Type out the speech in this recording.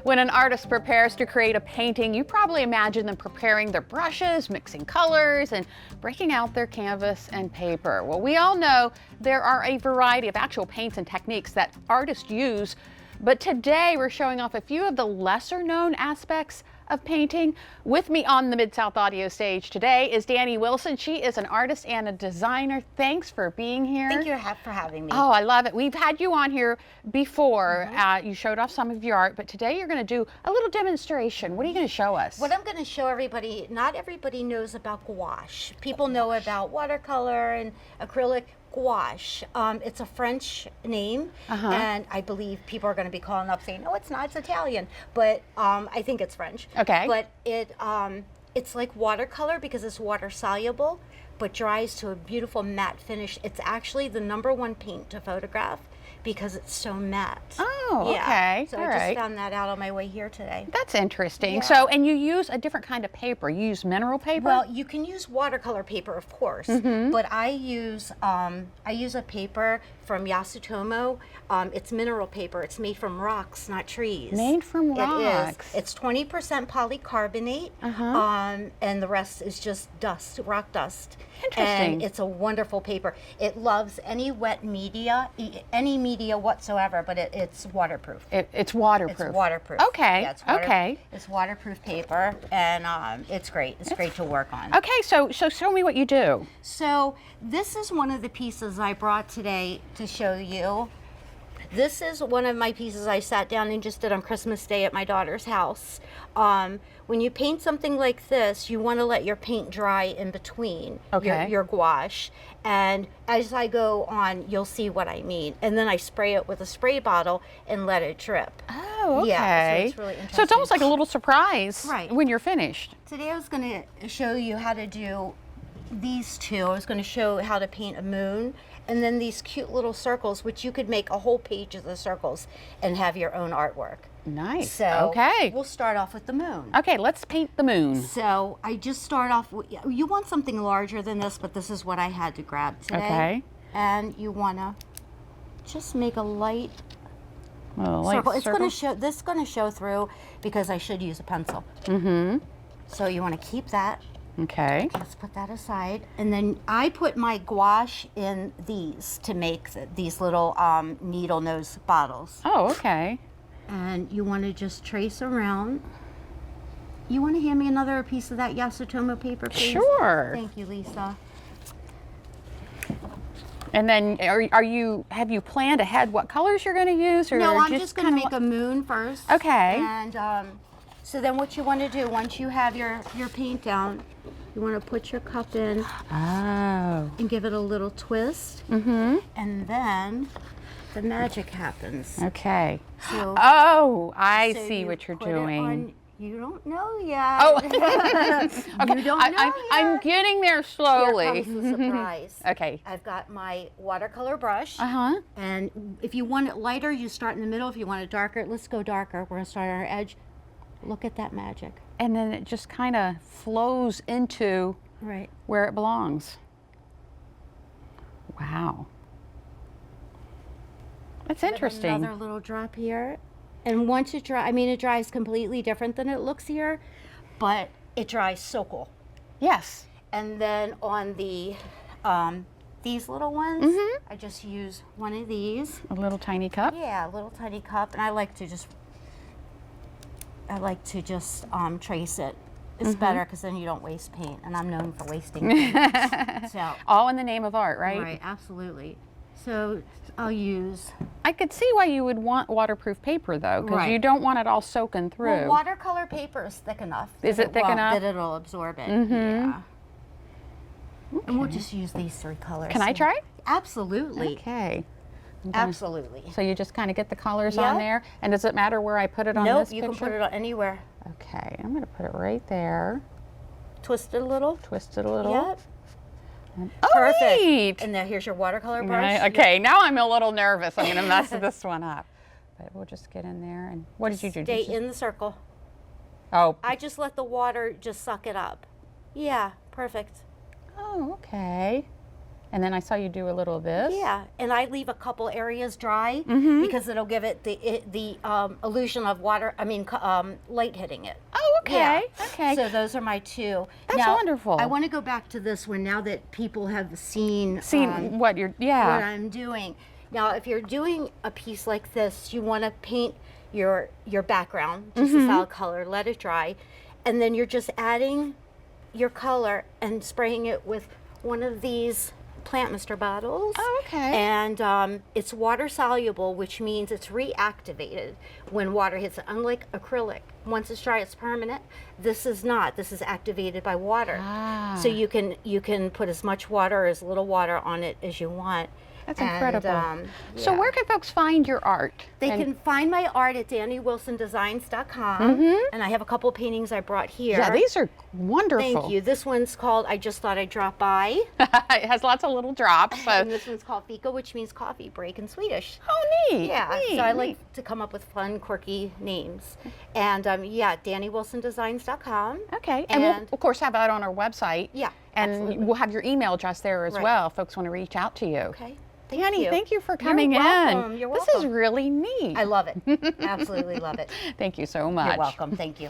When an artist prepares to create a painting, you probably imagine them preparing their brushes, mixing colors, and breaking out their canvas and paper. Well, we all know there are a variety of actual paints and techniques that artists use, but today we're showing off a few of the lesser known aspects of painting. With me on the Mid-South Audio stage today is Dani Wilson. She is an artist and a designer. Thanks for being here. Thank you for having me. Oh, I love it. We've had you on here before. You showed off some of your art, but today you're going to do a little demonstration. What are you going to show us? What I'm going to show everybody, not everybody knows about gouache. People know about watercolor and acrylic. Gouache. It's a French name, and I believe people are going to be calling up saying, "No, it's not. It's Italian." But I think it's French. Okay. But it's like watercolor because it's water soluble, but dries to a beautiful matte finish. It's actually the #1 paint to photograph because it's so matte. Oh, yeah. okay. So all I right. just found that out on my way here today. That's interesting. Yeah. So, and you use a different kind of paper. You use mineral paper? Well, you can use watercolor paper, of course, but I use a paper from Yasutomo. It's mineral paper. It's made from rocks, not trees. Made from rocks. It is. It's 20% polycarbonate, and the rest is just dust, rock dust. Interesting. And it's a wonderful paper. It loves any wet media, any media whatsoever, but it's waterproof. It's waterproof. It's waterproof. Okay. Yeah, Okay. It's waterproof paper, and it's great. It's great to work on. Okay, so show me what you do. So this is one of the pieces I brought today to show you. This is one of my pieces I sat down and just did on Christmas Day at my daughter's house. When you paint something like this, you want to let your paint dry in between your gouache. And as I go on, you'll see what I mean. And then I spray it with a spray bottle and let it drip. Oh, okay. Yeah, so it's really interesting. So it's almost like a little surprise when you're finished. Today I was going to show you how to do these two. I was going to show how to paint a moon, and then these cute little circles, which you could make a whole page of the circles and have your own artwork. Nice. So okay. We'll start off with the moon. Okay, let's paint the moon. So I just start off with, you want something larger than this, but this is what I had to grab today. Okay. And you want to just make a light Light circle. It's circle. going to show. This is going to show through because I should use a pencil. So you want to keep that. Okay. Let's put that aside. And then I put my gouache in these to make these little needle nose bottles. Oh, okay. And you want to just trace around. You want to hand me another piece of that Yasutomo paper, please? Sure. Thank you, Lisa. And then have you planned ahead what colors you're going to use? Or No, I'm just going to make a moon first. Okay. And so then what you want to do, once you have your paint down, you want to put your cup in and give it a little twist. And then the magic happens. Okay. So, I so see you what you're put it doing. on, you don't know yet. Oh, You okay. don't know yet. I'm getting there slowly. Here comes the surprise. Okay. I've got my watercolor brush. And if you want it lighter, you start in the middle. If you want it darker, let's go darker. We're going to start on our edge. Look at that magic. And then it just kind of flows into where it belongs. Wow. That's interesting. Another little drop here. And once it dries, it dries completely different than it looks here, but it dries so cool. Yes. And then on the these little ones, I just use one of these. A little tiny cup? Yeah, a little tiny cup, and I like to just trace it. It's better because then you don't waste paint, and I'm known for wasting paint. So all in the name of art, right? Right, absolutely. So I'll use. I could see why you would want waterproof paper though, because you don't want it all soaking through. Well, watercolor paper is thick enough. Is it thick enough? That it'll absorb it. Yeah. Okay. And we'll just use these 3 colors. Can I try? Absolutely. Okay. Absolutely. So you just kind of get the colors on there, and does it matter where I put it on this picture? Nope, you can put it on anywhere. Okay, I'm going to put it right there. Twist it a little. Twist it a little. Yep. Oh, Perfect. Neat. And now here's your watercolor brush. Okay, now I'm a little nervous. I'm going to mess this one up. But we'll just get in there. And what did you do? Stay in the circle. Oh. I just let the water just suck it up. Yeah, perfect. Oh, okay. And then I saw you do a little of this. Yeah, and I leave a couple areas dry because it'll give it the illusion of water. I mean, light hitting it. Oh, okay. Yeah. Okay. So those are my two. That's now, wonderful. I want to go back to this one now that people have seen what you're, what I'm doing. Now, if you're doing a piece like this, you want to paint your background, just a solid color, let it dry, and then you're just adding your color and spraying it with one of these plant mister bottles. Oh, okay. And it's water soluble, which means it's reactivated when water hits it. Unlike acrylic, once it's dry, it's permanent. This is not. This is activated by water. Ah. So you can put as much water or as little water on it as you want. That's incredible. So yeah. where can folks find your art? They can find my art at DaniWilsonDesigns.com, and I have a couple paintings I brought here. Yeah, these are wonderful. Thank you. This one's called I Just Thought I'd Drop By. It has lots of little drops. And this one's called Fika, which means coffee break in Swedish. Oh, neat. Yeah, neat, so I neat. like to come up with fun, quirky names. And yeah, DaniWilsonDesigns.com. Okay, and we'll, of course, have that on our website. Yeah, And absolutely. we'll have your email address there as Right. well if folks want to reach out to you. Okay. Dani, thank you for coming You're welcome. in. You're This is welcome. really neat. I love it. Absolutely love it. Thank you so much. You're welcome. Thank you.